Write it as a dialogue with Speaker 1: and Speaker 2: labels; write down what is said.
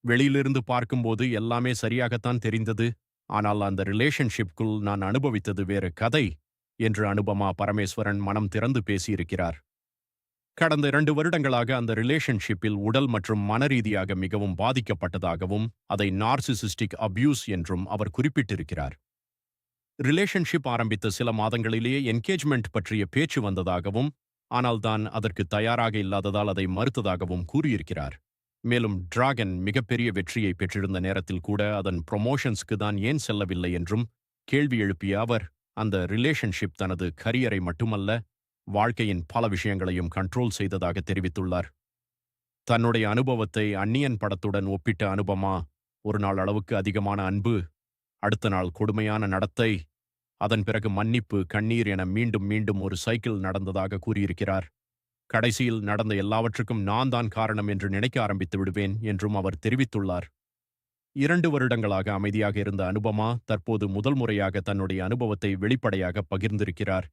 Speaker 1: வெளியிலிருந்து பார்க்கும்போது எல்லாமே சரியாகத்தான் தெரிந்தது. ஆனால் அந்த ரிலேஷன்ஷிப்குள் நான் அனுபவித்தது வேறு கதை என்று அனுபமா பரமேஸ்வரன் மனம் திறந்து பேசியிருக்கிறார். கடந்த 2 வருடங்களாக அந்த ரிலேஷன்ஷிப்பில் உடல் மற்றும் மனரீதியாக மிகவும் பாதிக்கப்பட்டதாகவும், அதை நார்சிசிஸ்டிக் அபியூஸ் என்றும் அவர் குறிப்பிட்டிருக்கிறார். ரிலேஷன்ஷிப் ஆரம்பித்த சில மாதங்களிலேயே என்கேஜ்மெண்ட் பற்றிய பேச்சு வந்ததாகவும், ஆனால் தான் அதற்கு தயாராக இல்லாததால் அதை மறுத்ததாகவும் கூறியிருக்கிறார். மேலும் டிராகன் மிகப்பெரிய வெற்றியை பெற்றிருந்த நேரத்தில் கூட அதன் ப்ரொமோஷன்ஸ்க்கு தான் ஏன் செல்லவில்லை என்றும் கேள்வி எழுப்பிய அவர், அந்த ரிலேஷன்ஷிப் தனது கரியரை மட்டுமல்ல, வாழ்க்கையின் பல விஷயங்களையும் கண்ட்ரோல் செய்ததாக தெரிவித்துள்ளார். தன்னுடைய அனுபவத்தை அந்நியன் படத்துடன் ஒப்பிட்ட அனுபமா, ஒரு நாள் அளவுக்கு அதிகமான அன்பு, அடுத்த நாள் கொடுமையான நடத்தை, அதன் பிறகு மன்னிப்பு, கண்ணீர் என மீண்டும் மீண்டும் ஒரு சைக்கிள் நடந்ததாக கூறியிருக்கிறார். கடைசியில் நடந்த எல்லாவற்றுக்கும் நான் தான் காரணம் என்று நினைக்க ஆரம்பித்து விடுவேன் என்றும் அவர் தெரிவித்துள்ளார். 2 வருடங்களாக அமைதியாக இருந்த அனுபமா தற்போது முதல் முறையாக தன்னுடைய அனுபவத்தை வெளிப்படையாக பகிர்ந்திருக்கிறார்.